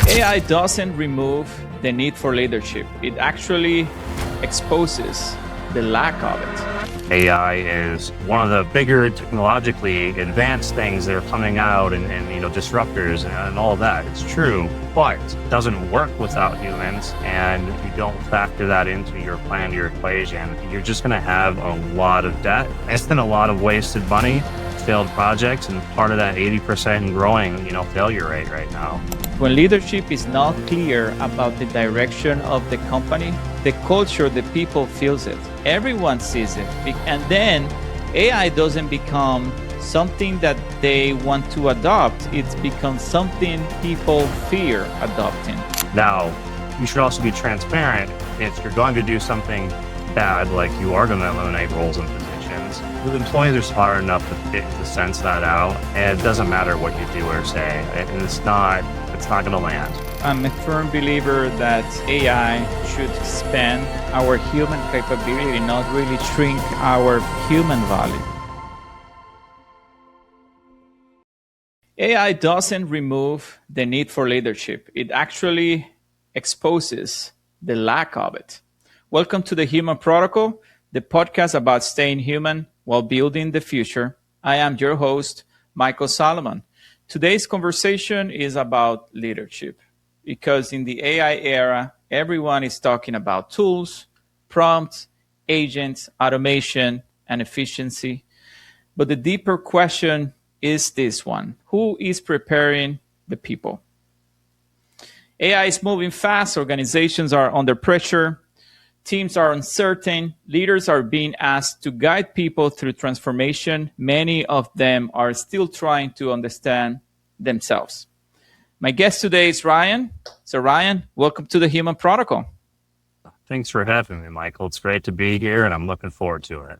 AI doesn't remove the need for leadership. It actually exposes the lack of it. AI is one of the bigger technologically advanced things that are coming out and disruptors and all that. It's true, but it doesn't work without humans. And if you don't factor that into your plan, your equation, you're just going to have a lot of debt and a lot of wasted money, failed projects, and part of that 80% and growing, failure rate right now. When leadership is not clear about the direction of the company, the culture, the people feels it. Everyone sees it. And then AI doesn't become something that they want to adopt. It becomes something people fear adopting. Now, you should also be transparent. If you're going to do something bad, like you are going to eliminate roles and positions, the employees are smart enough to sense that out. And it doesn't matter what you do or say. And it's not going to land. I'm a firm believer that AI should expand our human capability, not really shrink our human value. AI doesn't remove the need for leadership. It actually exposes the lack of it. Welcome to the Human Protocol, the podcast about staying human while building the future. I am your host, Mykel Salomon. Today's conversation is about leadership because in the AI era, everyone is talking about tools, prompts, agents, automation, and efficiency. But the deeper question is this one: who is preparing the people? AI is moving fast, organizations are under pressure, teams are uncertain, leaders are being asked to guide people through transformation. Many of them are still trying to understand themselves. My guest today is Ryan. So Ryan, welcome to the Human Protocol. Thanks for having me, Mykel. It's great to be here, and I'm looking forward to it.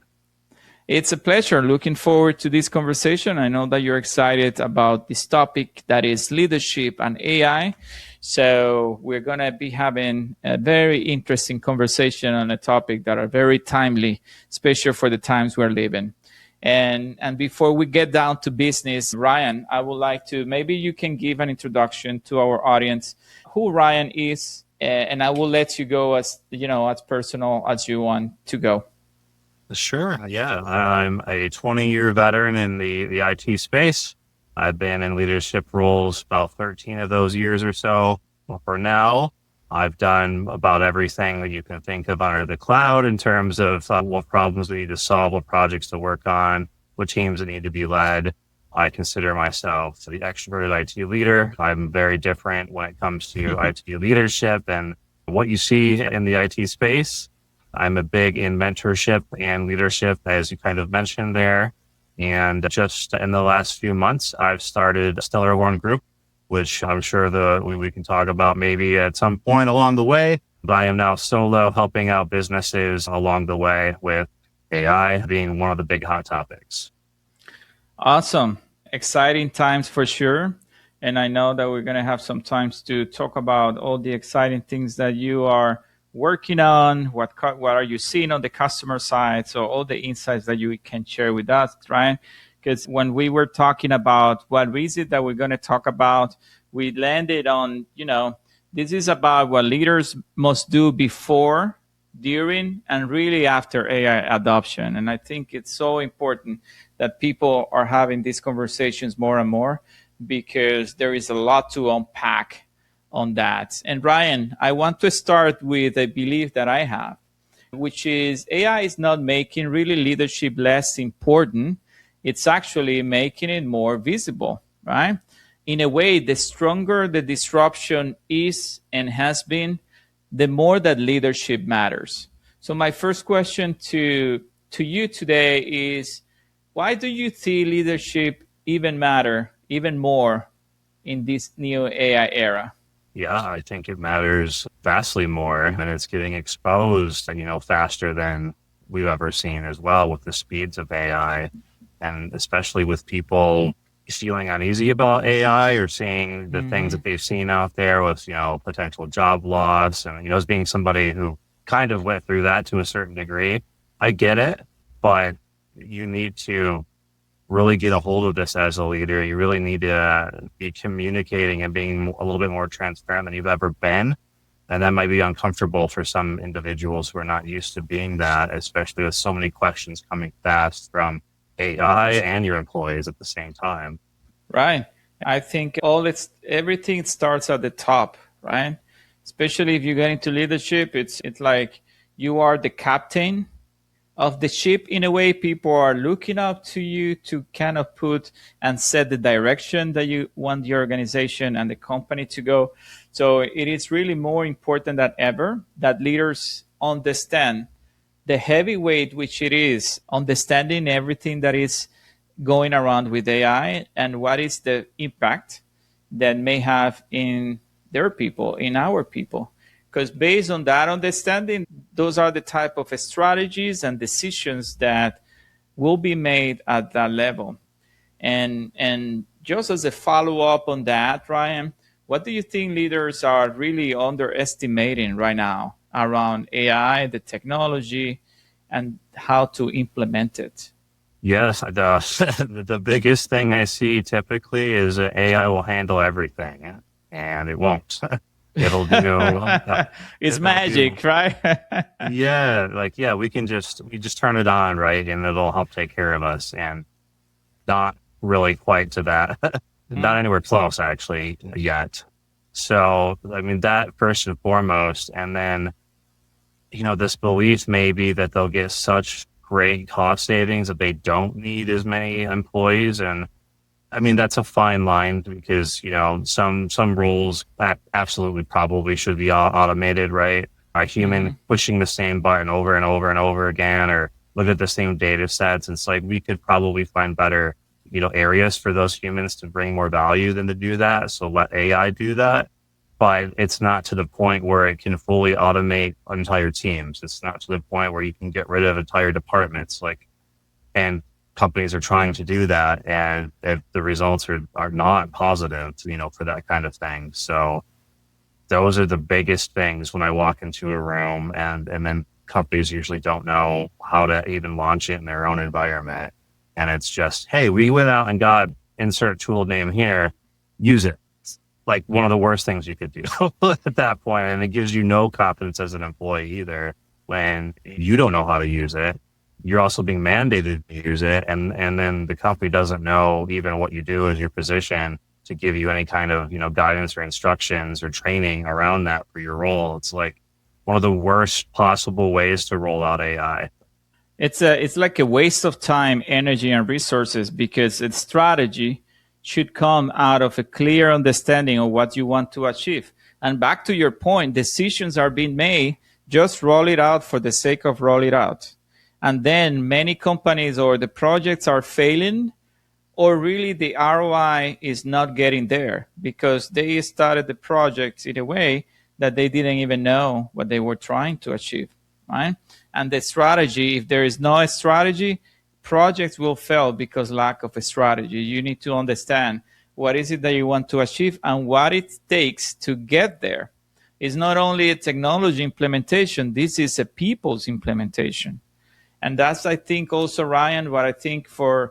It's a pleasure. Looking forward to this conversation. I know that you're excited about this topic that is leadership and AI. So we're going to be having a very interesting conversation on a topic that are very timely, especially for the times we're living. And before we get down to business, Ryan, I would like to, maybe you can give an introduction to our audience, who Ryan is, and I will let you go as personal as you want to go. Sure. Yeah. I'm a 20-year veteran in the IT space. I've been in leadership roles about 13 of those years or so. Well, for now, I've done about everything that you can think of under the cloud in terms of what problems we need to solve, what projects to work on, what teams that need to be led. I consider myself the extroverted IT leader. I'm very different when it comes to IT leadership and what you see in the IT space. I'm a big in mentorship and leadership, as you kind of mentioned there. And just in the last few months, I've started StellarHorn Group, which I'm sure we can talk about maybe at some point along the way. But I am now solo helping out businesses along the way, with AI being one of the big hot topics. Awesome. Exciting times for sure. And I know that we're going to have some times to talk about all the exciting things that you are working on, what are you seeing on the customer side, so all the insights that you can share with us, Ryan. Because when we were talking about what is it that we're going to talk about, we landed on, this is about what leaders must do before, during, and really after AI adoption. And I think it's so important that people are having these conversations more and more, because there is a lot to unpack on that. And Ryan, I want to start with a belief that I have, which is AI is not making really leadership less important. It's actually making it more visible, right? In a way, the stronger the disruption is and has been, the more that leadership matters. So my first question to you today is, why do you see leadership even matter even more in this new AI era? Yeah, I think it matters vastly more, and it's getting exposed, faster than we've ever seen as well, with the speeds of AI, and especially with people feeling uneasy about AI or seeing the things that they've seen out there with, potential job loss. And, as being somebody who kind of went through that to a certain degree, I get it, but you need to really get a hold of this as a leader, you really need to be communicating and being a little bit more transparent than you've ever been. And that might be uncomfortable for some individuals who are not used to being that, especially with so many questions coming fast from AI and your employees at the same time. Right. I think everything starts at the top, right? Especially if you get into leadership, it's like you are the captain of the ship in a way. People are looking up to you to kind of put and set the direction that you want the organization and the company to go. So it is really more important than ever that leaders understand the heavy weight which it is understanding everything that is going around with AI and what is the impact that may have in their people, in our people. Because based on that understanding, those are the type of strategies and decisions that will be made at that level. And just as a follow up on that, Ryan, what do you think leaders are really underestimating right now around AI, the technology, and how to implement it? Yes, the biggest thing I see typically is that AI will handle everything, and it won't. It'll do, It's it'll do, magic, right? yeah, like, yeah, we just turn it on, right? And it'll help take care of us, and not really quite to that, not anywhere close actually yet. So, I mean, that first and foremost, and then, this belief maybe that they'll get such great cost savings that they don't need as many employees. And I mean, that's a fine line because, some roles that absolutely probably should be automated, right? A human pushing the same button over and over and over again, or look at the same data sets. It's like we could probably find better, areas for those humans to bring more value than to do that. So let AI do that. But it's not to the point where it can fully automate entire teams. It's not to the point where you can get rid of entire departments. And companies are trying to do that, and the results are not positive, for that kind of thing. So those are the biggest things when I walk into a room, and then companies usually don't know how to even launch it in their own environment. And it's just, hey, we went out and got insert tool name here, use it. It's like one of the worst things you could do at that point. And it gives you no confidence as an employee either when you don't know how to use it. You're also being mandated to use it. And then the company doesn't know even what you do as your position to give you any kind of, guidance or instructions or training around that for your role. It's like one of the worst possible ways to roll out AI. It's like a waste of time, energy, and resources because its strategy should come out of a clear understanding of what you want to achieve. And back to your point, decisions are being made, just roll it out for the sake of roll it out. And then many companies or the projects are failing, or really the ROI is not getting there because they started the projects in a way that they didn't even know what they were trying to achieve, right? And the strategy, if there is no strategy, projects will fail because lack of a strategy. You need to understand what is it that you want to achieve and what it takes to get there. It's not only a technology implementation, this is a people's implementation. And that's, I think, also, Ryan, what I think from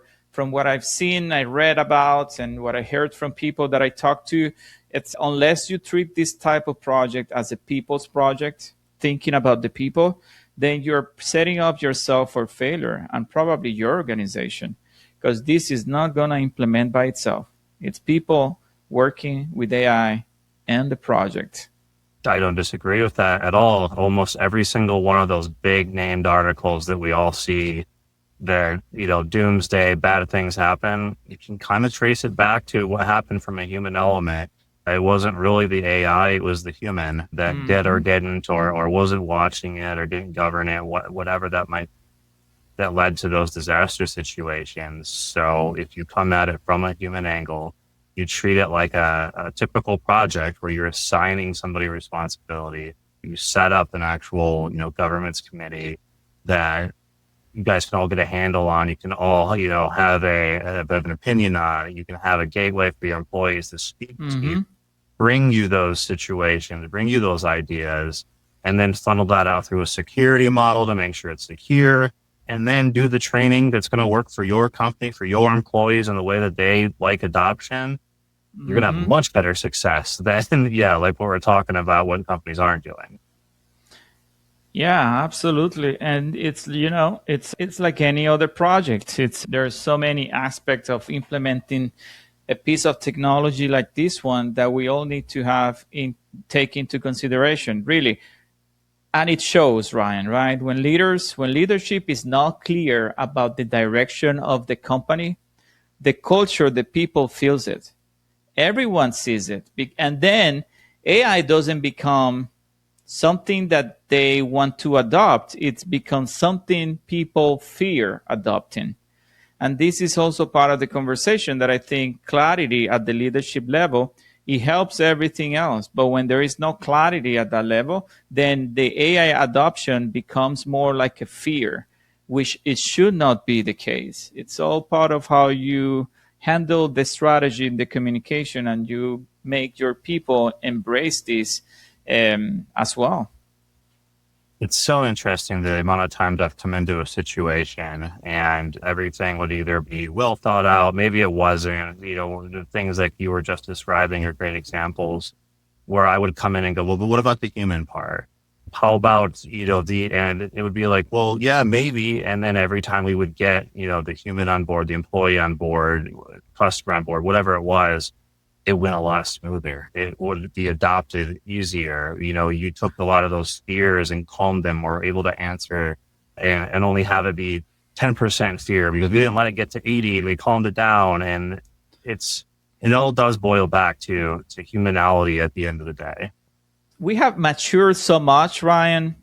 what I've seen, I read about, and what I heard from people that I talked to, it's unless you treat this type of project as a people's project, thinking about the people, then you're setting up yourself for failure and probably your organization, because this is not going to implement by itself. It's people working with AI and the project. I don't disagree with that at all. Almost every single one of those big named articles that we all see that, doomsday, bad things happen, you can kind of trace it back to what happened from a human element. It wasn't really the AI, it was the human that did or didn't, or wasn't watching it or didn't govern it, whatever that led to those disaster situations. So if you come at it from a human angle, you treat it like a typical project where you're assigning somebody responsibility. You set up an actual, governance committee that you guys can all get a handle on. You can all, have a bit of an opinion on. You can have a gateway for your employees to speak to, bring you those situations, bring you those ideas, and then funnel that out through a security model to make sure it's secure. And then, funnel that out through a governance model to make sure it's governed. And then funnel that out through a and then do the training that's going to work for your company, for your employees and the way that they like adoption, you're going to have Mm-hmm. much better success than, yeah, like what we're talking about, what companies aren't doing. Yeah, absolutely. And it's like any other project. There's so many aspects of implementing a piece of technology like this one that we all need to have in take into consideration, really. And it shows, Ryan, right? When leadership is not clear about the direction of the company, the culture, the people feels it. Everyone sees it. And then AI doesn't become something that they want to adopt. It's become something people fear adopting. And this is also part of the conversation that I think clarity at the leadership level, it helps everything else. But when there is no clarity at that level, then the AI adoption becomes more like a fear, which it should not be the case. It's all part of how you handle the strategy and the communication, and you make your people embrace this as well. It's so interesting the amount of times I've come into a situation and everything would either be well thought out, maybe it wasn't, the things like you were just describing are great examples where I would come in and go, well, but what about the human part? How about, and it would be like, well, yeah, maybe. And then every time we would get, the human on board, the employee on board, customer on board, whatever it was, it went a lot smoother. It would be adopted easier. You took a lot of those fears and calmed them, or able to answer and only have it be 10% fear because we didn't let it get to 80. We calmed it down. And it all does boil back to humanality at the end of the day. We have matured so much, Ryan,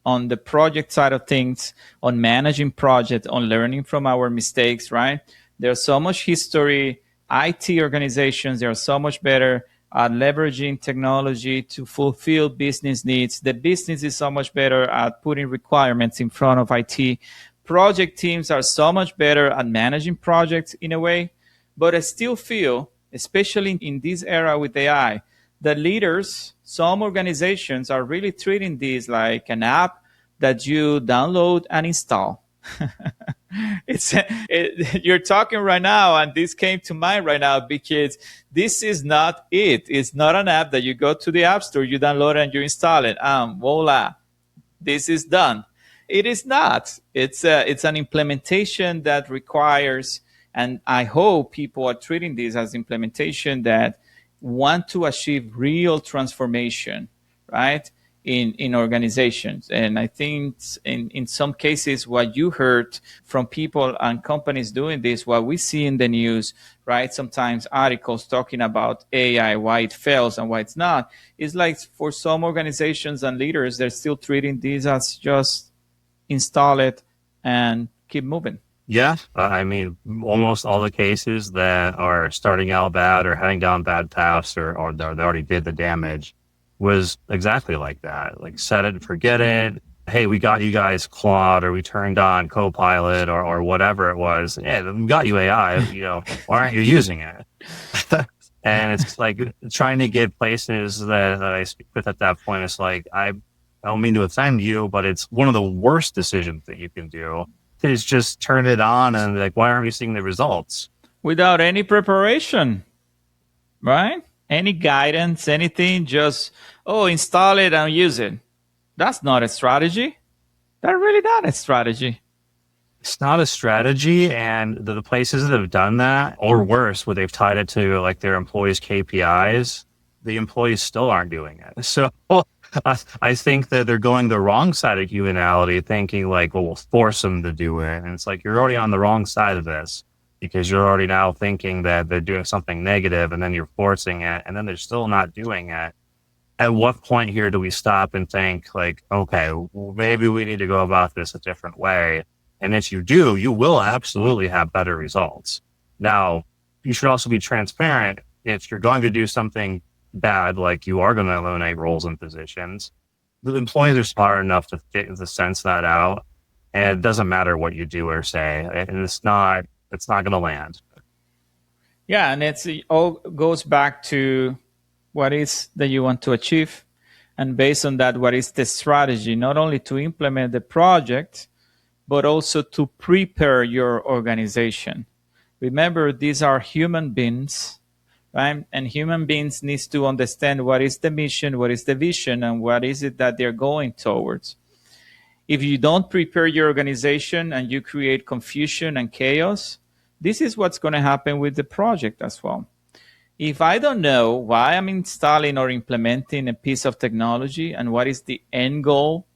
on the project side of things, on managing projects, on learning from our mistakes, right? There's so much history. IT organizations, they are so much better at leveraging technology to fulfill business needs. The business is so much better at putting requirements in front of IT. Project teams are so much better at managing projects in a way. But I still feel, especially in this era with AI, that leaders, some organizations are really treating this like an app that you download and install. You're talking right now, and this came to mind right now because this is not it. It's not an app that you go to the app store, you download it, and you install it. Voila, this is done. It is not. It's an implementation that requires, and I hope people are treating this as implementation that want to achieve real transformation, right? In organizations. And I think in some cases, what you heard from people and companies doing this, what we see in the news, right? Sometimes articles talking about AI, why it fails and why it's not, is like for some organizations and leaders, they're still treating this as just install it and keep moving. Yeah. I mean, almost all the cases that are starting out bad or heading down bad paths or they already did the damage was exactly like that. Like set it and forget it. Hey, we got you guys Claude, or we turned on Copilot or whatever it was. Yeah, we got you AI, why aren't you using it? And it's like trying to get places that I speak with at that point. It's like, I don't mean to offend you, but it's one of the worst decisions that you can do is just turn it on and like, why aren't we seeing the results? Without any preparation, right? Any guidance, anything, just, install it and use it. That's not a strategy. That's really not a strategy. It's not a strategy. And the places that have done that, or worse, where they've tied it to like their employees' KPIs, the employees still aren't doing it. So I think that they're going the wrong side of humanality, thinking like, well, we'll force them to do it. And it's like, you're already on the wrong side of this because you're already now thinking that they're doing something negative and then you're forcing it and then they're still not doing it. At what point here do we stop and think like, okay, well, maybe we need to go about this a different way? And if you do, you will absolutely have better results. Now, you should also be transparent. If you're going to do something bad, like you are going to eliminate roles and positions, the employees are smart enough to sense that out. And it doesn't matter what you do or say. And it's not going to land. Yeah, and it all goes back to what is that you want to achieve. And based on that, what is the strategy, not only to implement the project, but also to prepare your organization. Remember, these are human beings, right? And human beings needs to understand what is the mission, what is the vision, and what is it that they're going towards. If you don't prepare your organization and you create confusion and chaos, this is what's going to happen with the project as well. If I don't know why I'm installing or implementing a piece of technology and what is the end goal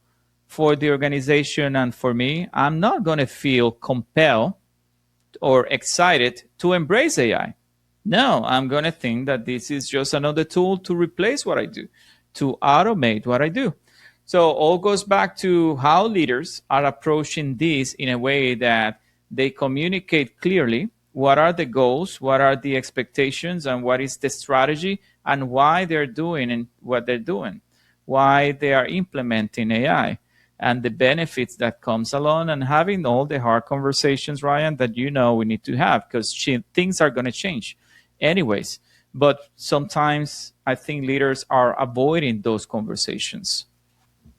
for the organization and for me, I'm not going to feel compelled or excited to embrace AI. No, I'm going to think that this is just another tool to replace what I do, to automate what I do. So all goes back to how leaders are approaching this in a way that they communicate clearly what are the goals, what are the expectations, and what is the strategy, and why they're doing and what they're doing, why they are implementing AI, and the benefits that comes along, and having all the hard conversations, Ryan, that we need to have, because things are going to change anyways. But sometimes I think leaders are avoiding those conversations.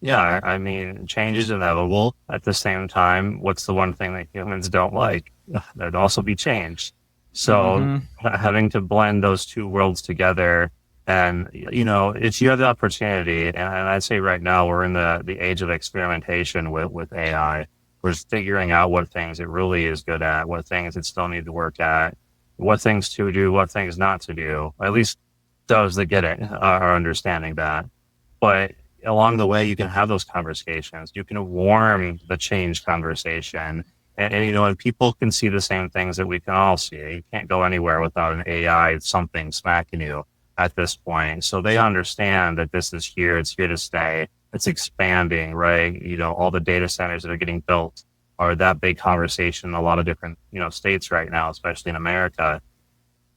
Yeah, I mean, change is inevitable. At the same time, what's the one thing that humans don't like? There'd also be change. So having to blend those two worlds together, and it's you have the opportunity, and I'd say right now we're in the age of experimentation with AI. We're figuring out what things it really is good at, what things it still need to work at, what things to do, what things not to do. At least those that get it are understanding that. But along the way, you can have those conversations. You can warm the change conversation. And people can see the same things that we can all see. You can't go anywhere without an AI something smacking you at this point. So they understand that this is here. It's here to stay. It's expanding, right? All the data centers that are getting built are that big conversation in a lot of different, states right now, especially in America.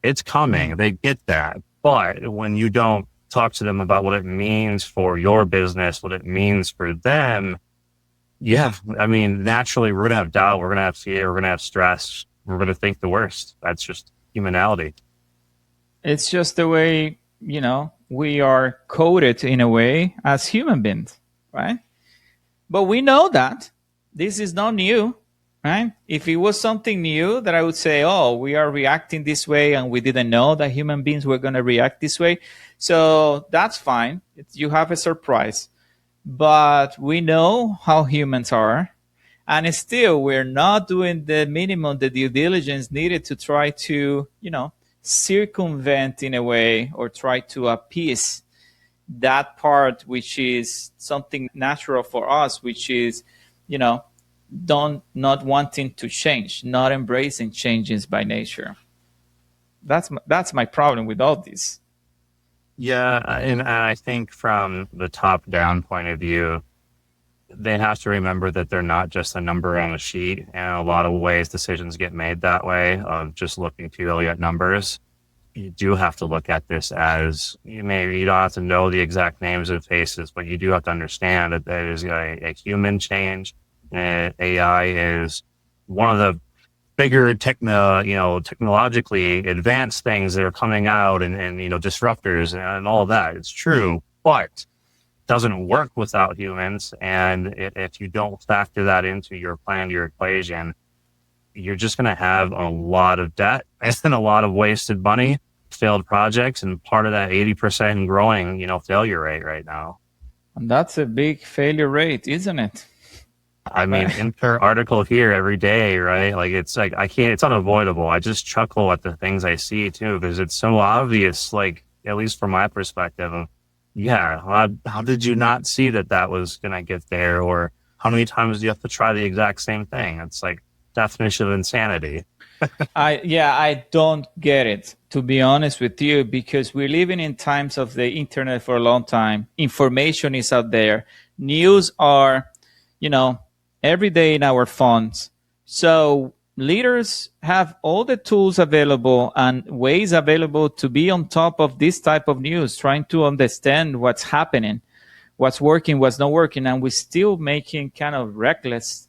It's coming. They get that. But when you don't talk to them about what it means for your business, what it means for them, I mean, naturally, we're going to have doubt, we're going to have fear, we're going to have stress, we're going to think the worst. That's just humanality. It's just the way, we are coded in a way as human beings, right? But we know that this is not new, right? If it was something new that I would say, oh, we are reacting this way and we didn't know that human beings were going to react this way. So that's fine. You have a surprise. But we know how humans are. And still, we're not doing the minimum, the due diligence needed to try to, circumvent in a way or try to appease that part, which is something natural for us, which is, not wanting to change, not embracing changes by nature. That's my problem with all this. Yeah, and I think from the top down point of view, they have to remember that they're not just a number on a sheet. And in a lot of ways, decisions get made that way of just looking purely at numbers. You do have to look at this as you don't have to know the exact names and faces, but you do have to understand that there is a human change. And AI is one of the bigger technologically advanced things that are coming out and disruptors and all of that. It's true, but it doesn't work without humans. And if you don't factor that into your plan, your equation, you're just going to have a lot of debt and a lot of wasted money, failed projects, and part of that 80% growing, failure rate right now. And that's a big failure rate, isn't it? I mean, in per article here every day, right? It's unavoidable. I just chuckle at the things I see too, because it's so obvious, at least from my perspective of, how did you not see that was going to get there? Or how many times do you have to try the exact same thing? It's definition of insanity. I don't get it, to be honest with you, because we're living in times of the internet for a long time. Information is out there. News are, every day in our phones. So leaders have all the tools available and ways available to be on top of this type of news, trying to understand what's happening, what's working, what's not working. And we're still making kind of reckless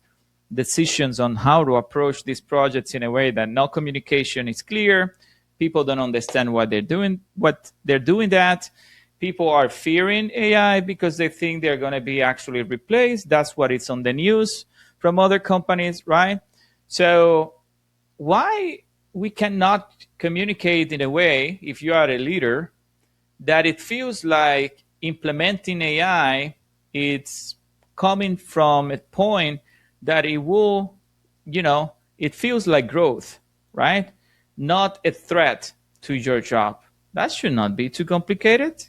decisions on how to approach these projects in a way that no communication is clear. People don't understand what they're doing that. People are fearing AI because they think they're going to be actually replaced. That's what it's on the news. from other companies, right? So why we cannot communicate in a way, if you are a leader, that it feels like implementing AI, it's coming from a point that it will, it feels like growth, right? Not a threat to your job. That should not be too complicated.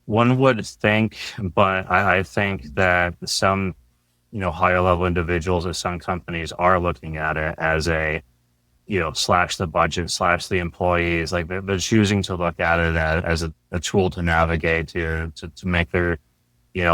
One would think, but I think that some, higher level individuals at some companies are looking at it as a, slash the budget, slash the employees. Like they're choosing to look at it as a tool to navigate to make their,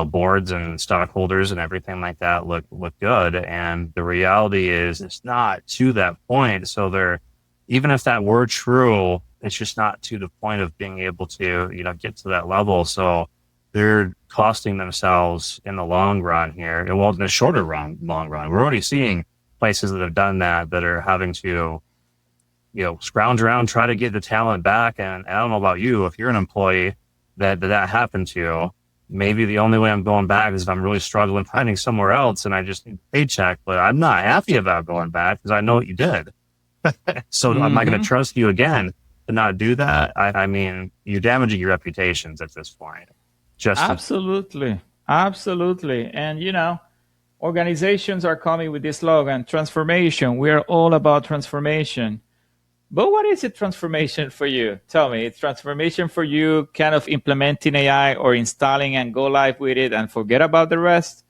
boards and stockholders and everything like that look good. And the reality is it's not to that point. So they're, even if that were true, it's just not to the point of being able to, get to that level. So they're costing themselves in the long run here. And well, in the shorter run, long run, we're already seeing places that have done that are having to, scrounge around, try to get the talent back. And I don't know about you, if you're an employee that happened to, maybe the only way I'm going back is if I'm really struggling finding somewhere else and I just need a paycheck, but I'm not happy about going back because I know what you did. So am I going to trust you again to not do that? I mean, you're damaging your reputations at this point. Absolutely. Absolutely. And, organizations are coming with this slogan, transformation. We are all about transformation. But what is it transformation for you? Tell me, it's transformation for you kind of implementing AI or installing and go live with it and forget about the rest?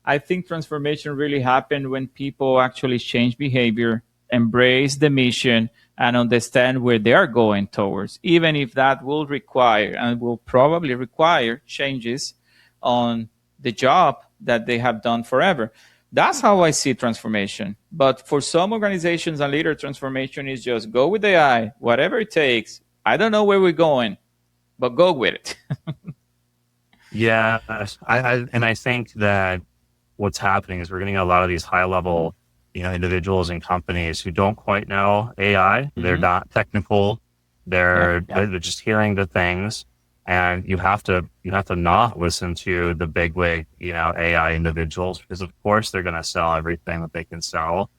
I think transformation really happened when people actually change behavior, embrace the mission, and understand where they are going towards, even if that will require and will probably require changes on the job that they have done forever. That's how I see transformation. But for some organizations and leader, transformation is just go with AI, whatever it takes. I don't know where we're going, but go with it. Yeah, I think that what's happening is we're getting a lot of these high level, individuals and companies who don't quite know AI. They're not technical. They're just hearing the things, and you have to not listen to the big wig, AI individuals, because of course they're going to sell everything that they can sell.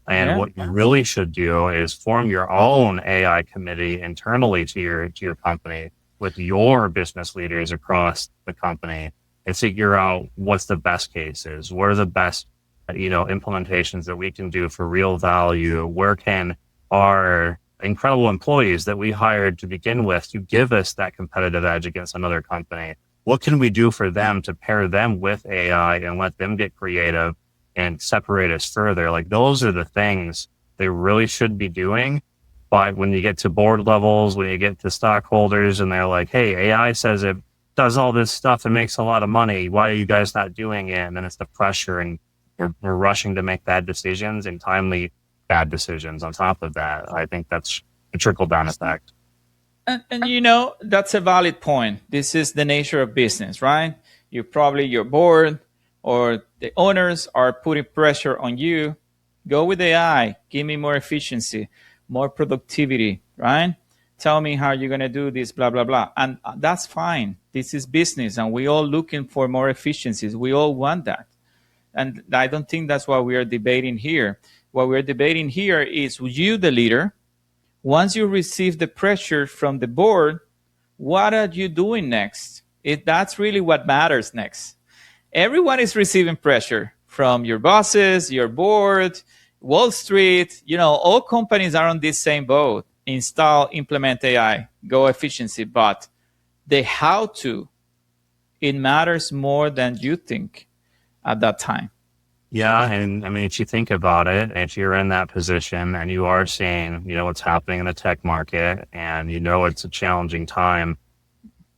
And what you really should do is form your own AI committee internally to your company with your business leaders across the company and figure out what's the best cases, what are the best, implementations that we can do for real value. Where can our incredible employees that we hired to begin with to give us that competitive edge against another company? What can we do for them to pair them with AI and let them get creative and separate us further? Like those are the things they really should be doing. But when you get to board levels, when you get to stockholders and they're like, hey, AI says it does all this stuff and makes a lot of money. Why are you guys not doing it? And then it's the pressure and we're rushing to make bad decisions and timely bad decisions on top of that. I think that's a trickle down effect. And that's a valid point. This is the nature of business, right? Your board or the owners are putting pressure on you. Go with AI. Give me more efficiency, more productivity, right? Tell me how you're going to do this, blah, blah, blah. And that's fine. This is business and we all looking for more efficiencies. We all want that. And I don't think that's what we are debating here. What we're debating here is you, the leader, once you receive the pressure from the board, what are you doing next? That's really what matters next. Everyone is receiving pressure from your bosses, your board, Wall Street. All companies are on this same boat. Install, implement AI, go efficiency. But the how to, it matters more than you think at that time. Yeah. And I mean, if you think about it, if you're in that position and you are seeing, what's happening in the tech market and it's a challenging time,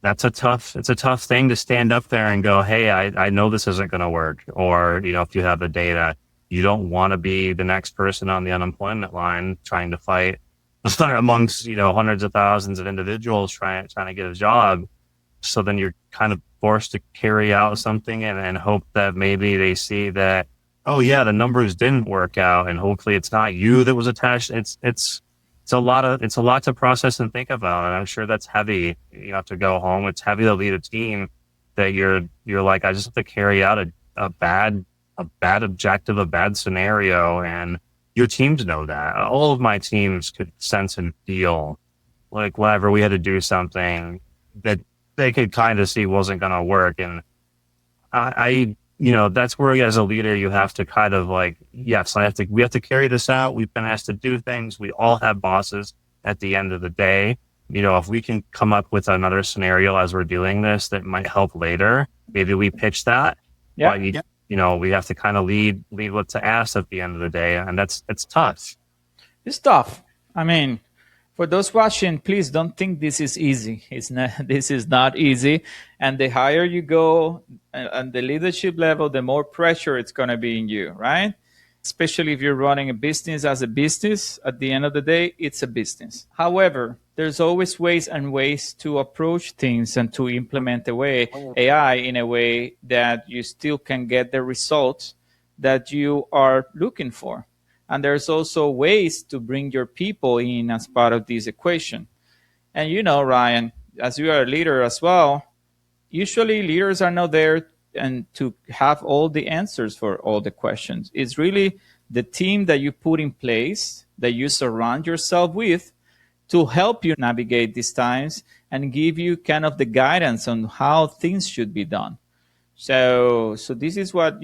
it's a tough thing to stand up there and go, hey, I know this isn't going to work. Or, if you have the data, you don't want to be the next person on the unemployment line trying to fight amongst, hundreds of thousands of individuals trying to get a job. So then you're kind of forced to carry out something and hope that maybe they see that, oh yeah, the numbers didn't work out, and hopefully it's not you that was attached. It's a lot to process and think about, and I'm sure that's heavy. You have to go home. It's heavy to lead a team that you're like, I just have to carry out a bad a bad objective, a bad scenario, and your teams know that. All of my teams could sense and feel like whenever we had to do something that they could kind of see wasn't going to work. And that's where as a leader, you have to kind of like, yes, we have to carry this out. We've been asked to do things. We all have bosses at the end of the day. If we can come up with another scenario as we're doing this that might help later, maybe we pitch that. Yeah. But we have to kind of lead what's asked at the end of the day. And it's tough. It's tough. I mean, for those watching, please don't think this is easy. It's not. This is not easy. And the higher you go and the leadership level, the more pressure it's going to be in you, right? Especially if you're running a business as a business. At the end of the day, it's a business. However, there's always ways to approach things and to implement AI in a way that you still can get the results that you are looking for. And there's also ways to bring your people in as part of this equation. And Ryan, as you are a leader as well, usually leaders are not there and to have all the answers for all the questions. It's really the team that you put in place, that you surround yourself with to help you navigate these times and give you kind of the guidance on how things should be done. So this is what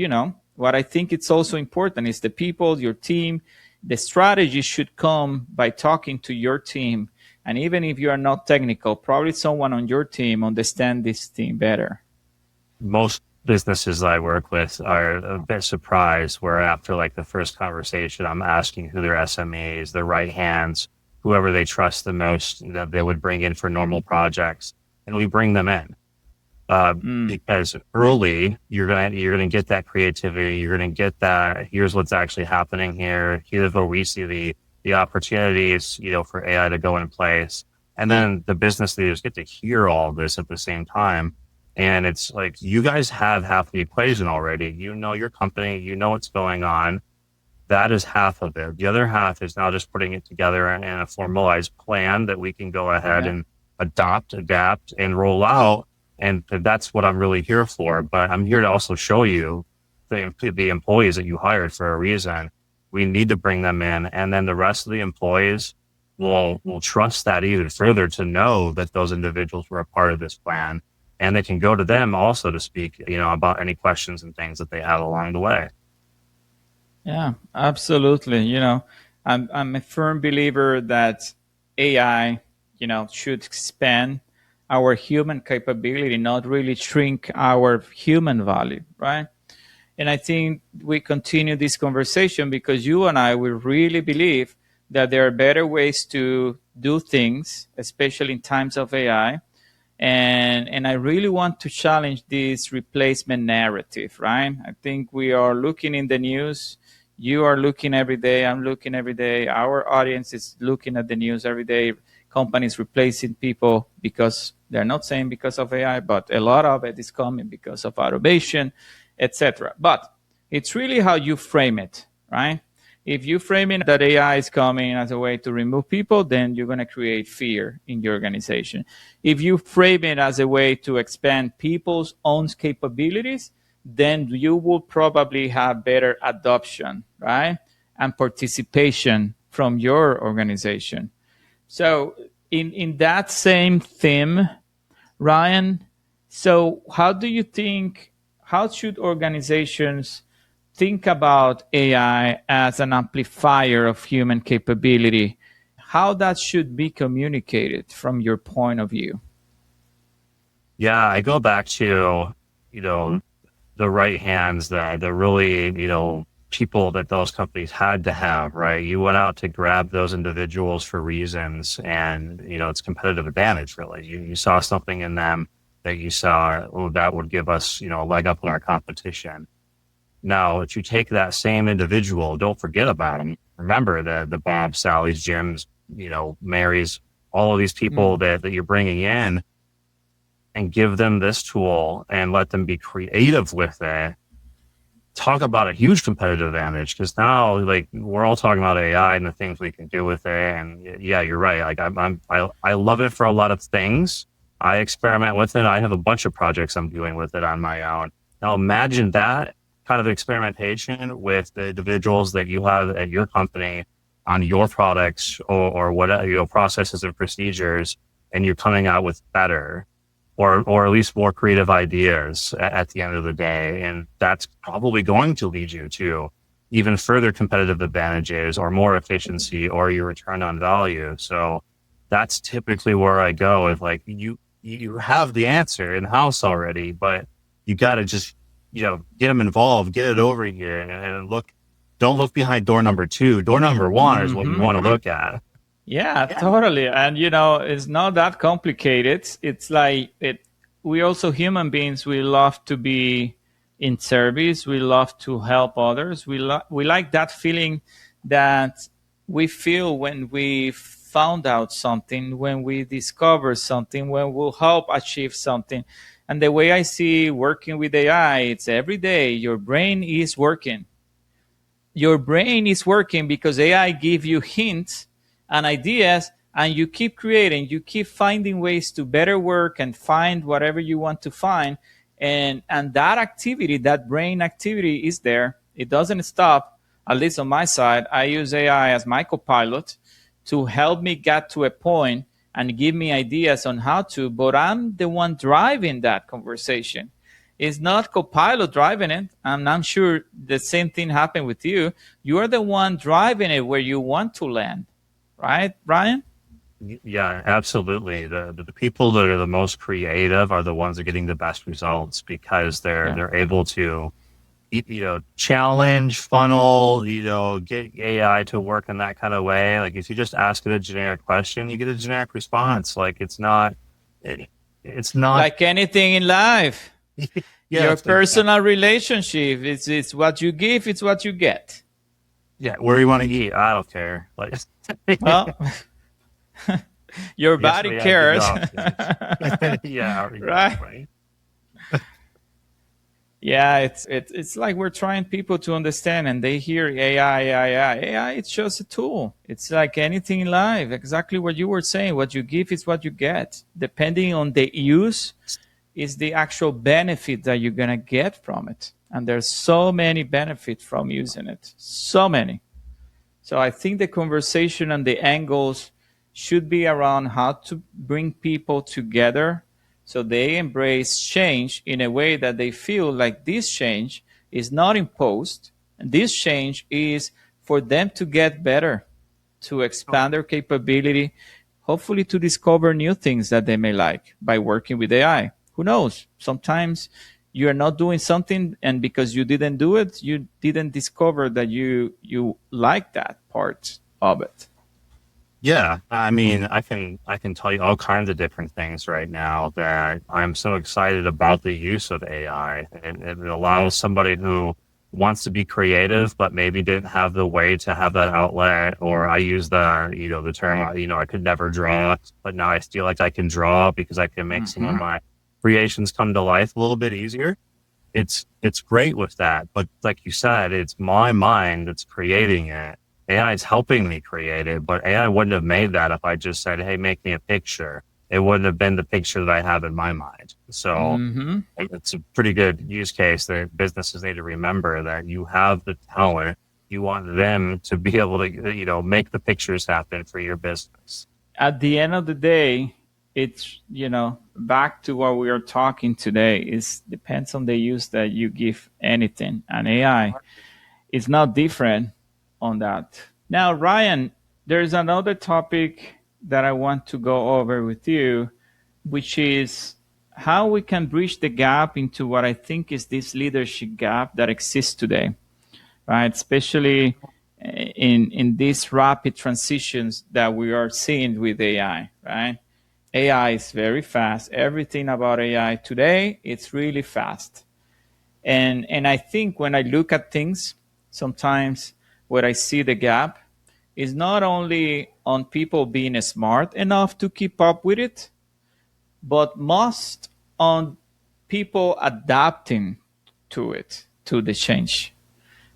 I think it's also important is the people, your team. The strategy should come by talking to your team. And even if you are not technical, probably someone on your team understand this team better. Most businesses I work with are a bit surprised where after like the first conversation, I'm asking who their SMEs, their right hands, whoever they trust the most that they would bring in for normal projects. And we bring them in. Because early you're gonna get that creativity, you're gonna get that. Here's what's actually happening here. Here's where we see the opportunities, for AI to go in place, and then the business leaders get to hear all of this at the same time. And it's like you guys have half the equation already. You know your company, you know what's going on. That is half of it. The other half is now just putting it together in a formalized plan that we can go ahead and adopt, adapt, and roll out. And that's what I'm really here for. But I'm here to also show you the employees that you hired for a reason. We need to bring them in. And then the rest of the employees will trust that even further to know that those individuals were a part of this plan. And they can go to them also to speak, about any questions and things that they have along the way. Yeah, absolutely. I'm a firm believer that AI, should expand our human capability, not really shrink our human value, right? And I think we continue this conversation because you and I, we really believe that there are better ways to do things, especially in times of AI. And I really want to challenge this replacement narrative, right? I think we are looking in the news. You are looking every day. I'm looking every day. Our audience is looking at the news every day. Companies replacing people because they're not saying because of AI, but a lot of it is coming because of automation, etc. But it's really how you frame it, right? If you frame it that AI is coming as a way to remove people, then you're going to create fear in your organization. If you frame it as a way to expand people's own capabilities, then you will probably have better adoption, right? And participation from your organization. So in that same theme, Ryan, so how should organizations think about AI as an amplifier of human capability? How that should be communicated from your point of view? Yeah, I go back to, the right hands, the really, people that those companies had to have, right? You went out to grab those individuals for reasons and, it's competitive advantage, really. You saw something in them that you saw, that would give us, a leg up on our competition. Now, if you take that same individual, don't forget about them. Remember the Bob, Sally's, Jim's, Mary's, all of these people that you're bringing in and give them this tool and let them be creative with it. Talk about a huge competitive advantage because now, like, we're all talking about AI and the things we can do with it. And yeah, you're right. Like, I love it for a lot of things. I experiment with it. I have a bunch of projects I'm doing with it on my own. Now, imagine that kind of experimentation with the individuals that you have at your company on your products or whatever, processes and procedures, and you're coming out with better or at least more creative ideas at the end of the day. And that's probably going to lead you to even further competitive advantages or more efficiency or your return on value. So that's typically where I go with like, you have the answer in house already, but you got to just, get them involved, get it over here and don't look behind door number 2. Door number 1 is what you want to look at. Yeah, totally. And it's not that complicated. It's like we also human beings, we love to be in service. We love to help others. We like that feeling that we feel when we found out something, when we discover something, when we'll help achieve something. And the way I see working with AI, it's every day your brain is working. Your brain is working because AI give you hints and ideas, and you keep creating, you keep finding ways to better work and find whatever you want to find. And that activity, that brain activity is there. It doesn't stop. At least on my side, I use AI as my co-pilot to help me get to a point and give me ideas on how to, but I'm the one driving that conversation. It's not Copilot driving it. And I'm sure the same thing happened with you. You are the one driving it where you want to land. Right, Ryan? Yeah, absolutely. The people that are the most creative are the ones that are getting the best results because they're able to, challenge, funnel, get AI to work in that kind of way. Like if you just ask it a generic question, you get a generic response. Like it's not like anything in life. Your personal relationship, it's what you give, it's what you get. Yeah, where you want to eat, I don't care. Like, well, your body cares. Yeah, right. Yeah, it's like we're trying people to understand, and they hear AI. It's just a tool. It's like anything in life. Exactly what you were saying. What you give is what you get. Depending on the use, is the actual benefit that you're gonna get from it. And there's so many benefits from using it. So many. So I think the conversation and the angles should be around how to bring people together so they embrace change in a way that they feel like this change is not imposed. And this change is for them to get better, to expand their capability, hopefully to discover new things that they may like by working with AI. Who knows? Sometimes you are not doing something, and because you didn't do it, you didn't discover that you like that part of it. Yeah, I mean, I can tell you all kinds of different things right now that I'm so excited about the use of AI. It allows somebody who wants to be creative, but maybe didn't have the way to have that outlet. Or I use the term, I could never draw, but now I feel like I can draw because I can make some of my creations come to life a little bit easier. It's great with that. But like you said, it's my mind that's creating it. AI is helping me create it, but AI wouldn't have made that if I just said, hey, make me a picture. It wouldn't have been the picture that I have in my mind. So it's a pretty good use case that businesses need to remember that you have the talent. You want them to be able to, make the pictures happen for your business. At the end of the day, it's, back to what we are talking today, is depends on the use that you give anything. And AI is not different on that. Now, Ryan, there's another topic that I want to go over with you, which is how we can bridge the gap into what I think is this leadership gap that exists today, right? Especially in these rapid transitions that we are seeing with AI, right? AI is very fast. Everything about AI today, it's really fast. And I think when I look at things, sometimes where I see the gap is not only on people being smart enough to keep up with it, but most on people adapting to it, to the change,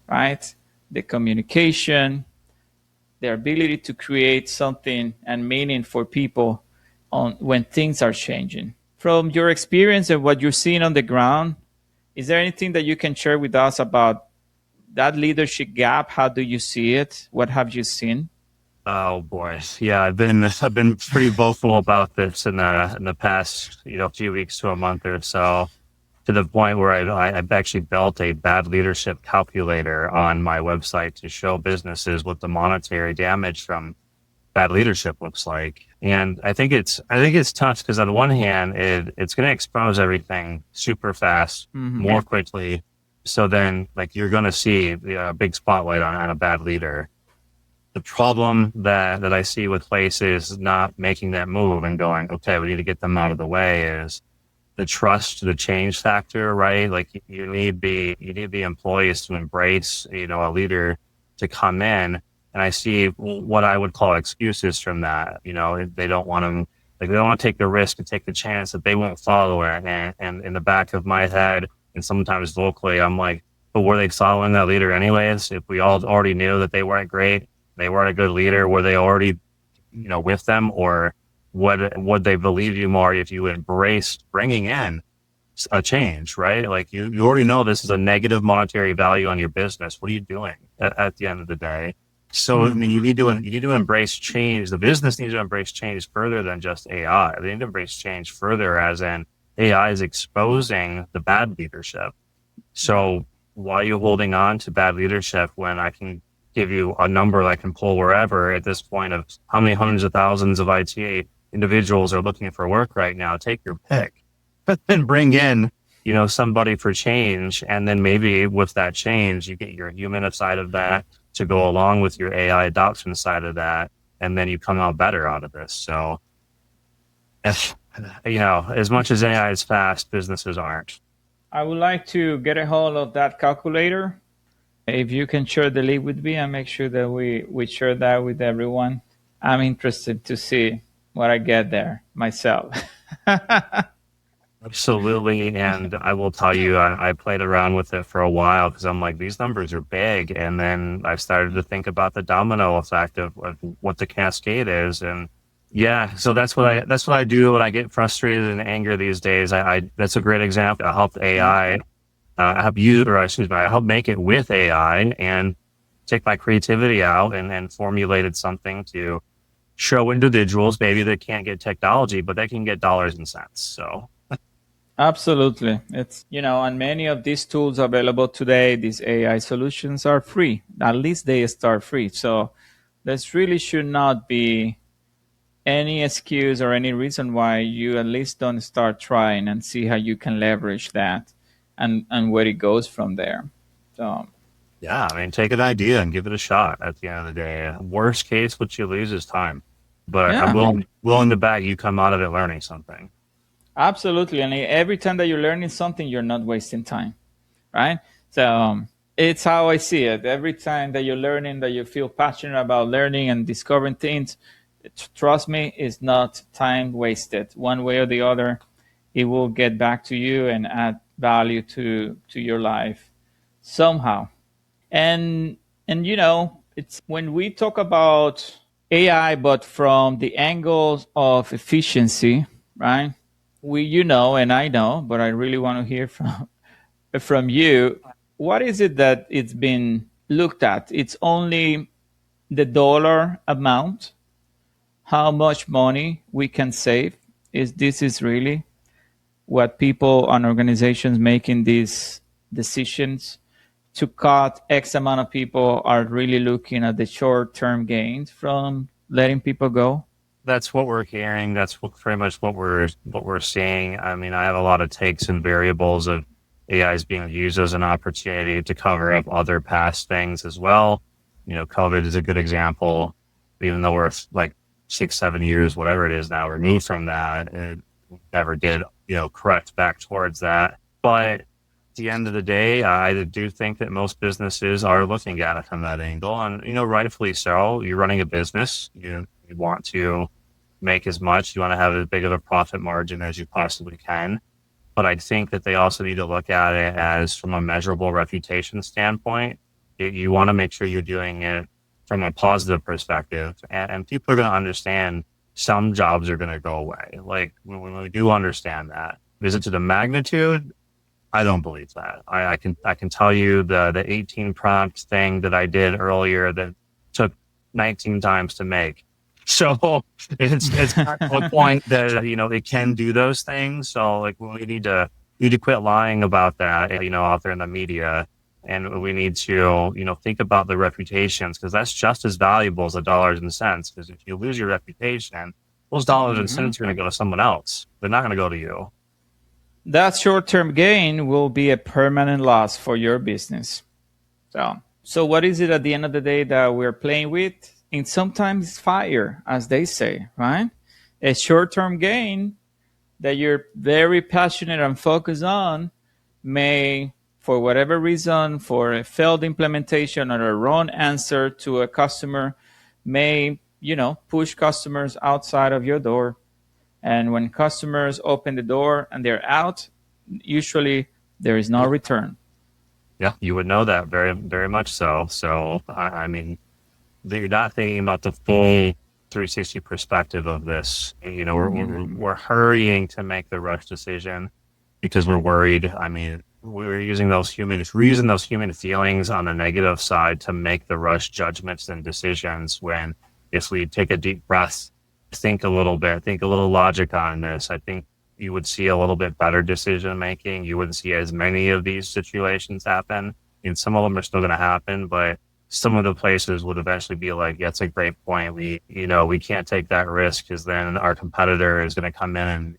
right? The communication, their ability to create something and meaning for people on when things are changing. From your experience and what you're seeing on the ground, Is there anything that you can share with us about that leadership gap? How do you see it? What have you seen? Oh boy. Yeah, I've been pretty vocal about this in the past, few weeks to a month or so, to the point where I've actually built a bad leadership calculator on my website to show businesses what the monetary damage from bad leadership looks like. And I think it's tough because on one hand, it's going to expose everything super fast, Mm-hmm. more quickly. So then, like, you're going to see a big spotlight on a bad leader. The problem that I see with places not making that move and going, okay, we need to get them out of the way, is the trust, the change factor, right? Like, you need the employees to embrace, a leader to come in. And I see what I would call excuses from that. They don't want them, like, they don't want to take the risk and take the chance that they won't follow it. And in the back of my head, and sometimes vocally, I'm like, but were they following that leader anyways? If we all already knew that they weren't great, they weren't a good leader, were they already, with them? Or would they believe you more if you embraced bringing in a change, right? Like, you already know this is a negative monetary value on your business. What are you doing at the end of the day? So, I mean, you need to embrace change. The business needs to embrace change further than just AI. They need to embrace change further, as in AI is exposing the bad leadership. So why are you holding on to bad leadership when I can give you a number that I can pull wherever at this point of how many hundreds of thousands of IT individuals are looking for work right now? Take your pick, but then bring in, somebody for change. And then maybe with that change, you get your human side of that to go along with your AI adoption side of that. And then you come out better out of this. So if, as much as AI is fast, businesses aren't. I would like to get a hold of that calculator. If you can share the link with me and make sure that we share that with everyone. I'm interested to see what I get there myself. Absolutely. And I will tell you, I played around with it for a while because I'm like, these numbers are big. And then I started to think about the domino effect of what the cascade is. And yeah, so that's what I do when I get frustrated and anger these days. That's a great example. I help AI, I help you, or excuse me, I help make it with AI and take my creativity out and formulated something to show individuals maybe they can't get technology, but they can get dollars and cents. So Absolutely. It's, and many of these tools available today, these AI solutions are free. At least they start free. So this really should not be any excuse or any reason why you at least don't start trying and see how you can leverage that and where it goes from there. So yeah, I mean, take an idea and give it a shot at the end of the day. Worst case, what you lose is time. But I'm yeah, willing to bet you come out of it learning something. absolutely. And every time that you're learning something, you're not wasting time, right? So it's how I see it. Every time that you're learning, that you feel passionate about learning and discovering things, trust me, it's not time wasted. One way or the other, it will get back to you and add value to your life somehow. And it's when we talk about AI, but from the angle of efficiency, right? And I know, but I really want to hear from you. What is it that it's been looked at? It's only the dollar amount, how much money we can save. Is really what people and organizations making these decisions to cut X amount of people are really looking at the short term gains from letting people go? That's what we're hearing. Pretty much what we're seeing. I mean, I have a lot of takes and variables of AI is being used as an opportunity to cover up other past things as well. COVID is a good example. Even though we're like 6, 7 years, whatever it is now, removed from that, it never did, correct back towards that. But at the end of the day, I do think that most businesses are looking at it from that angle, and rightfully so. You're running a business. You want to make as much. You want to have as big of a profit margin as you possibly can. But I think that they also need to look at it as from a measurable reputation standpoint. You want to make sure you're doing it from a positive perspective, and people are going to understand some jobs are going to go away. Like when we do understand that, is it to the magnitude? I don't believe that. I can tell you the 18 prompt thing that I did earlier that took 19 times to make. So it's not to a point that, it can do those things. So like we need to quit lying about that, out there in the media. And we need to, think about the reputations, because that's just as valuable as the dollars and cents. Because if you lose your reputation, those dollars and Mhm. cents are going to go to someone else. They're not going to go to you. That short-term gain will be a permanent loss for your business. So what is it at the end of the day that we're playing with? And sometimes fire, as they say, right? A short-term gain that you're very passionate and focused on may, for whatever reason, for a failed implementation or a wrong answer to a customer, may, push customers outside of your door. And when customers open the door and they're out, usually there is no return. Yeah, you would know that very, very much so. So, I mean, you're not thinking about the full 360 perspective of this. We're hurrying to make the rush decision because we're worried. I mean, we're using we're using those human feelings on the negative side to make the rush judgments and decisions. When if we take a deep breath, think a little bit, think a little logic on this, I think you would see a little bit better decision making. You wouldn't see as many of these situations happen. And some of them are still going to happen, but some of the places would eventually be like, yeah, it's a great point. We can't take that risk because then our competitor is going to come in and,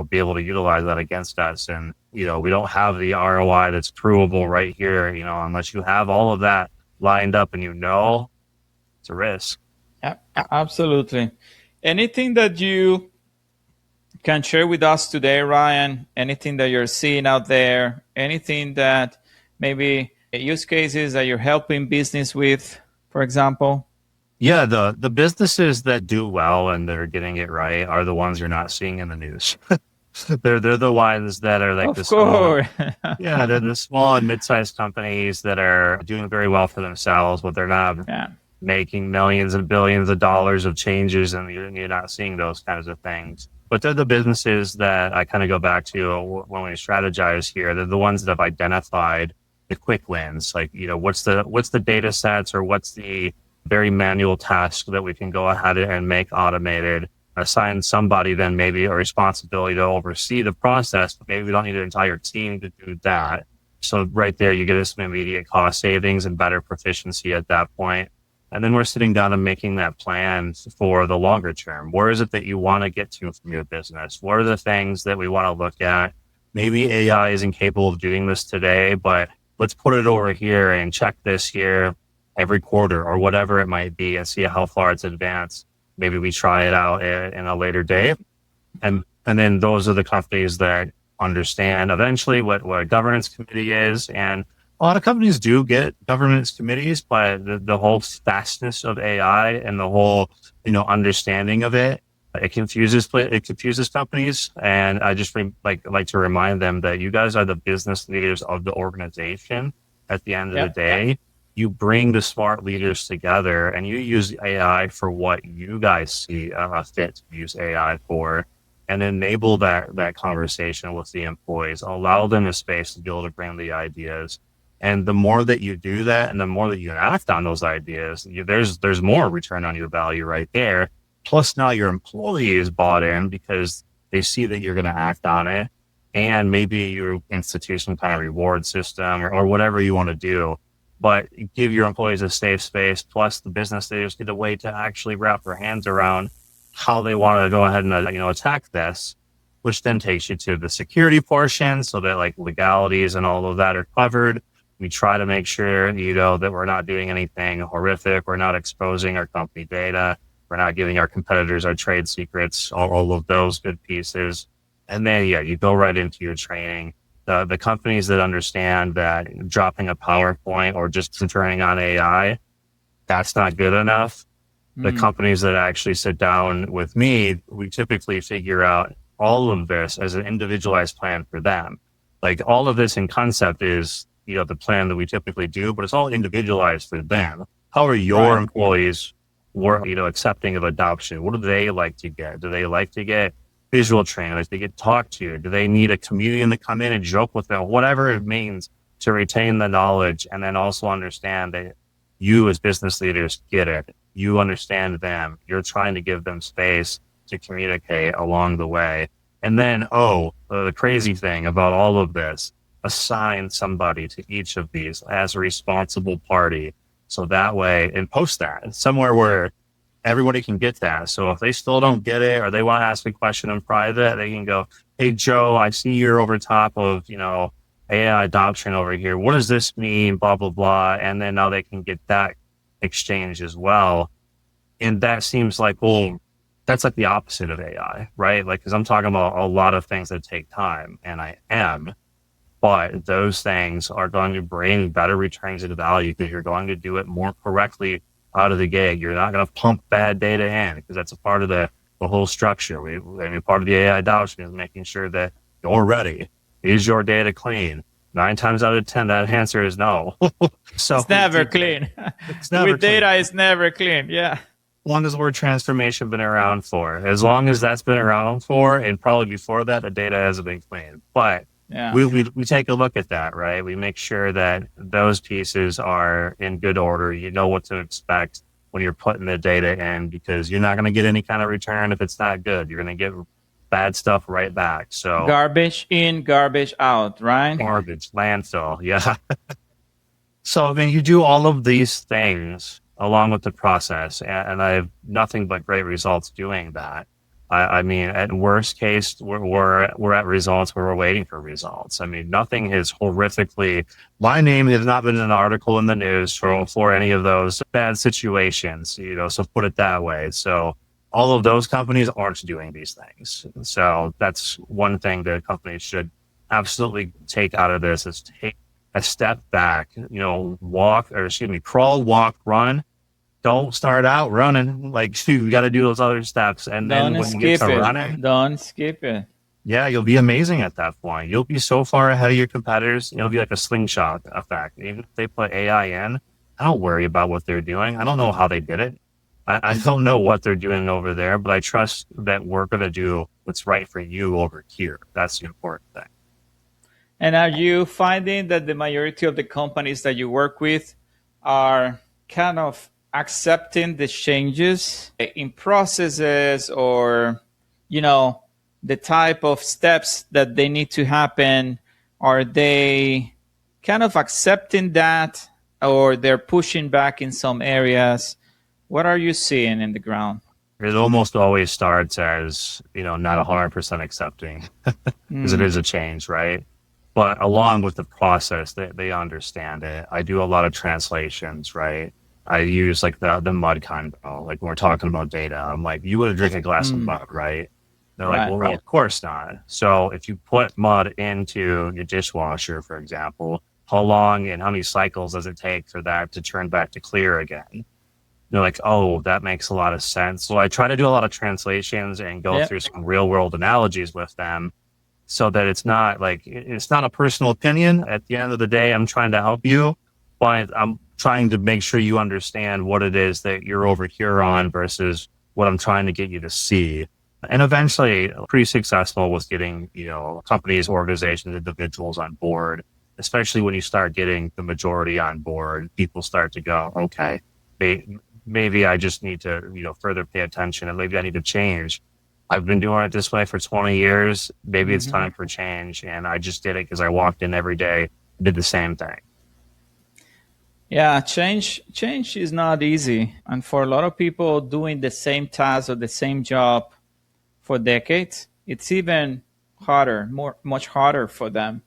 be able to utilize that against us. And, we don't have the ROI that's provable right here, unless you have all of that lined up and it's a risk. Yeah, absolutely. Anything that you can share with us today, Ryan? Anything that you're seeing out there? Anything that maybe use cases that you're helping business with, for example? Yeah, the businesses that do well and that are getting it right are the ones you're not seeing in the news. They're the ones that are like the Of small, course. yeah, they're the small and mid-sized companies that are doing very well for themselves, but they're not Yeah. making millions and billions of dollars of changes, and you're not seeing those kinds of things. But they're the businesses that I kind of go back to when we strategize here. They're the ones that have identified the quick wins. Like, what's the data sets, or what's the very manual task that we can go ahead and make automated, assign somebody then maybe a responsibility to oversee the process, but maybe we don't need an entire team to do that. So right there, you get some immediate cost savings and better proficiency at that point. And then we're sitting down and making that plan for the longer term. Where is it that you want to get to from your business? What are the things that we want to look at? Maybe AI isn't capable of doing this today, but let's put it over here and check this here every quarter or whatever it might be and see how far it's advanced. Maybe we try it out in a later date. And then those are the companies that understand eventually what a governance committee is. And a lot of companies do get governance committees, but the whole fastness of AI and the whole, understanding of it confuses companies. And I just like to remind them that you guys are the business leaders of the organization. At the end of the day, you bring the smart leaders together and you use AI for what you guys see fit to use AI for, and enable that conversation with the employees. Allow them a space to be able to bring the ideas. And the more that you do that, and the more that you act on those ideas, there's more return on your value right there. Plus, now your employee is bought in because they see that you're going to act on it, and maybe you institute some kind of reward system or whatever you want to do. But give your employees a safe space. Plus, the business leaders get a way to actually wrap their hands around how they want to go ahead and attack this, which then takes you to the security portion, so that like legalities and all of that are covered. We try to make sure, that we're not doing anything horrific. We're not exposing our company data. We're not giving our competitors our trade secrets, all of those good pieces. And then, you go right into your training. The companies that understand that dropping a PowerPoint or just turning on AI, that's not good enough. The companies that actually sit down with me, we typically figure out all of this as an individualized plan for them. Like all of this in concept is, the plan that we typically do, but it's all individualized for them. How are your employees accepting of adoption? What do they like to get? Do they like to get visual trainers? They get talked to? Do they need a comedian to come in and joke with them? Whatever it means to retain the knowledge, and then also understand that you as business leaders get it. You understand them. You're trying to give them space to communicate along the way. And then, the crazy thing about all of this, assign somebody to each of these as a responsible party. So that way, and post that somewhere where everybody can get that. So if they still don't get it or they want to ask a question in private, they can go, "Hey, Joe, I see you're over top of, AI adoption over here. What does this mean? Blah, blah, blah." And then now they can get that exchange as well. And that seems like, well, that's like the opposite of AI, right? Like, because I'm talking about a lot of things that take time, and I am, but those things are going to bring better returns of value because you're going to do it more correctly out of the gate. You're not going to pump bad data in because that's a part of the whole structure. Part of the AI adoption is making sure that you're ready. Is your data clean? 9 times out of 10, that answer is no. So It's never clean. it's never With data, clean. it's never clean. Yeah. As long as the word transformation been around for, as long as that's been around for, and probably before that, the data hasn't been clean. But Yeah. we take a look at that, right? We make sure that those pieces are in good order. You know what to expect when you're putting the data in, because you're not going to get any kind of return if it's not good. You're going to get bad stuff right back. So Garbage in, garbage out, right? garbage, landfill, yeah. So I mean, you do all of these things along with the process, and I have nothing but great results doing that. I mean, at worst case, we're at results where we're waiting for results. I mean, nothing has horrifically. My name has not been in an article in the news for any of those bad situations. So put it that way. So all of those companies aren't doing these things. So that's one thing that companies should absolutely take out of this, is take a step back. Crawl, walk, run. Don't start out running. Like, you got to do those other steps. And then Don't when you get skip to it. running, Don't skip it. yeah, you'll be amazing at that point. You'll be so far ahead of your competitors. It'll be like a slingshot effect. Even if they put AI in, I don't worry about what they're doing. I don't know how they did it. I don't know what they're doing over there, but I trust that we're going to do what's right for you over here. That's the important thing. And are you finding that the majority of the companies that you work with are kind of accepting the changes in processes, or, the type of steps that they need to happen? Are they kind of accepting that, or they're pushing back in some areas? What are you seeing in the ground? It almost always starts as, not 100% accepting because it is a change, right? But along with the process, they understand it. I do a lot of translations, right? I use like the mud convo. Like when we're talking about data, I'm like, you would drink a glass of mud, right? They're like, Right. well, of course not. So if you put mud into your dishwasher, for example, how long and how many cycles does it take for that to turn back to clear again? They're like, oh, that makes a lot of sense. So I try to do a lot of translations and go through some real world analogies with them, so that it's not a personal opinion. At the end of the day, I'm trying to help you, but I'm trying to make sure you understand what it is that you're over here on versus what I'm trying to get you to see. And eventually, pretty successful with getting, companies, organizations, individuals on board, especially when you start getting the majority on board. People start to go, okay, maybe I just need to, further pay attention, and maybe I need to change. I've been doing it this way for 20 years. Maybe it's time for change. And I just did it because I walked in every day, did the same thing. Yeah, change is not easy. And for a lot of people doing the same task or the same job for decades, it's even harder, much harder for them.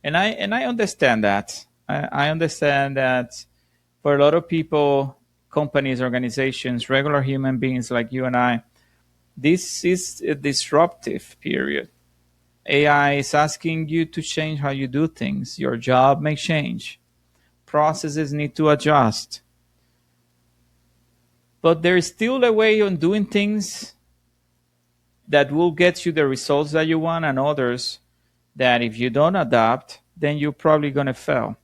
And I understand that. I understand that for a lot of people, companies, organizations, regular human beings like you and I, this is a disruptive period. AI is asking you to change how you do things. Your job may change. Processes need to adjust. But there is still a way on doing things that will get you the results that you want, and others that if you don't adapt, then you're probably going to fail.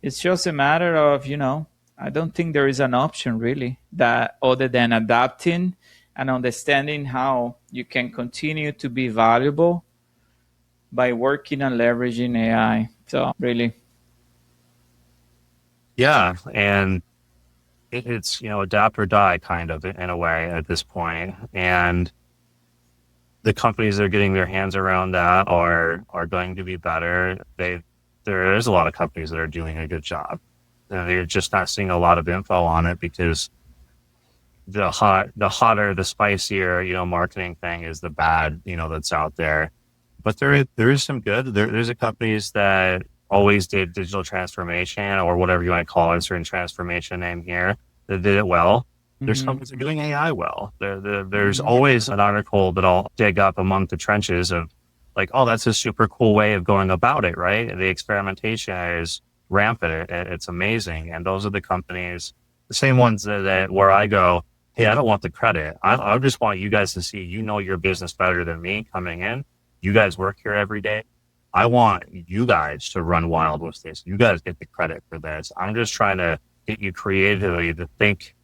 It's just a matter of, I don't think there is an option really that other than adapting and understanding how you can continue to be valuable by working on leveraging AI. So really. Yeah, and it's adapt or die kind of in a way at this point. And the companies that are getting their hands around that are going to be better. There is a lot of companies that are doing a good job. They're just not seeing a lot of info on it because the hotter, the spicier, marketing thing is the bad, that's out there. But there is some good. There's a companies that always did digital transformation or whatever you want to call it, certain transformation name here, that did it well. There's companies that are doing AI well. There's always an article that I'll dig up among the trenches of like, oh, that's a super cool way of going about it, right? The experimentation is rampant. It's amazing. And those are the companies, the same ones that where I go, hey, I don't want the credit. I just want you guys to see, your business better than me coming in. You guys work here every day. I want you guys to run wild with this. You guys get the credit for this. I'm just trying to get you creatively to think,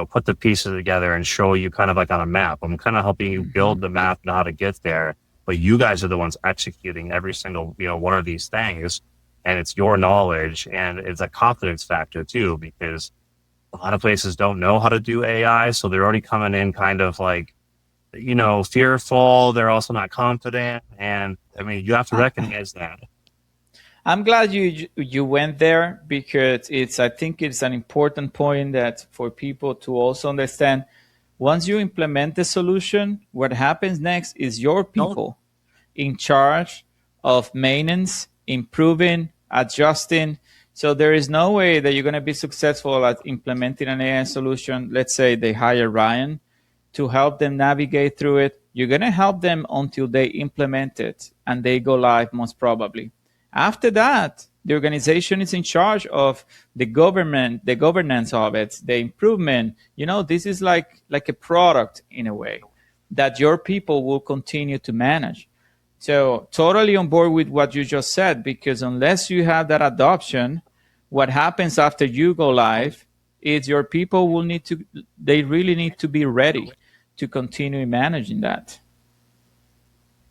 put the pieces together and show you kind of like on a map. I'm kind of helping you build the map and how to get there. But you guys are the ones executing every single, one of these things. And it's your knowledge. And it's a confidence factor too, because a lot of places don't know how to do AI. So they're already coming in kind of like, fearful. They're also not confident. And I mean, you have to recognize that. I'm glad you went there because I think it's an important point that for people to also understand. Once you implement the solution, what happens next is your people in charge of maintenance, improving, adjusting. So there is no way that you're going to be successful at implementing an AI solution. Let's say they hire Ryan to help them navigate through it. You're going to help them until they implement it and they go live most probably. After that, the organization is in charge of the governance of it, the improvement. This is like a product in a way that your people will continue to manage. So totally on board with what you just said, because unless you have that adoption, what happens after you go live is your people they really need to be ready to continue managing that.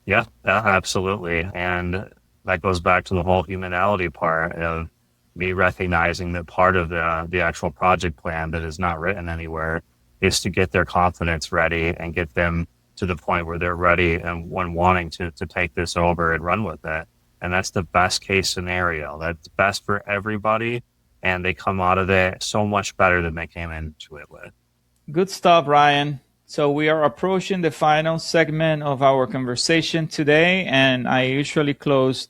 Yeah, absolutely. And that goes back to the whole humanality part of me recognizing that part of the actual project plan that is not written anywhere is to get their confidence ready and get them to the point where they're ready and when wanting to take this over and run with it. And that's the best case scenario. That's best for everybody. And they come out of it so much better than they came into it with. Good stuff, Ryan. So we are approaching the final segment of our conversation today. And I usually close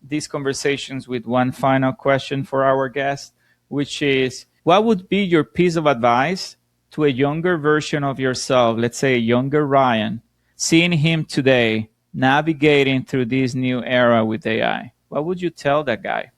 these conversations with one final question for our guest, which is, what would be your piece of advice to a younger version of yourself, let's say a younger Ryan, seeing him today navigating through this new era with AI? What would you tell that guy?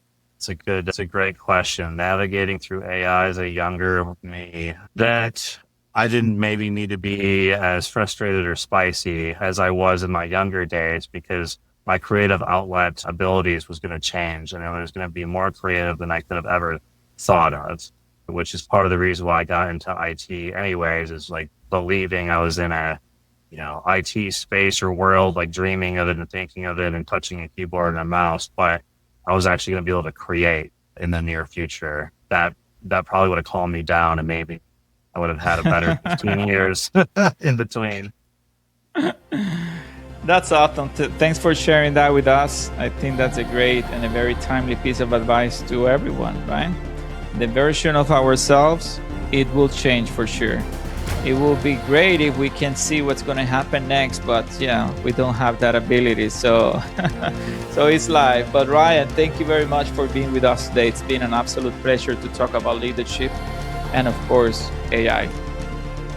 That's a great question. Navigating through AI as a younger me, that I didn't maybe need to be as frustrated or spicy as I was in my younger days, because my creative outlet abilities was going to change and I was going to be more creative than I could have ever thought of, which is part of the reason why I got into IT anyways, is like believing I was in a, IT space or world, like dreaming of it and thinking of it and touching a keyboard and a mouse. But I was actually going to be able to create in the near future. That probably would have calmed me down, and maybe I would have had a better 15 years in between. That's awesome. Thanks for sharing that with us. I think that's a great and a very timely piece of advice to everyone, right? The version of ourselves, it will change for sure. It will be great if we can see what's going to happen next, but we don't have that ability. So it's live. But Ryan, thank you very much for being with us today. It's been an absolute pleasure to talk about leadership and, of course, AI.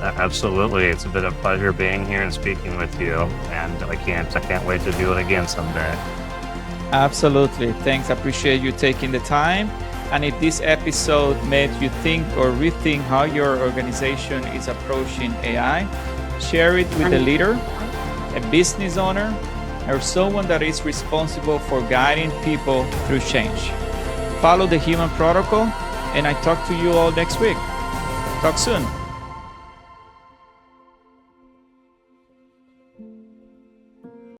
Absolutely. It's been a pleasure being here and speaking with you. And I can't wait to do it again someday. Absolutely. Thanks. I appreciate you taking the time. And if this episode made you think or rethink how your organization is approaching AI, share it with a leader, a business owner, or someone that is responsible for guiding people through change. Follow the Human Protocol, and I talk to you all next week. Talk soon.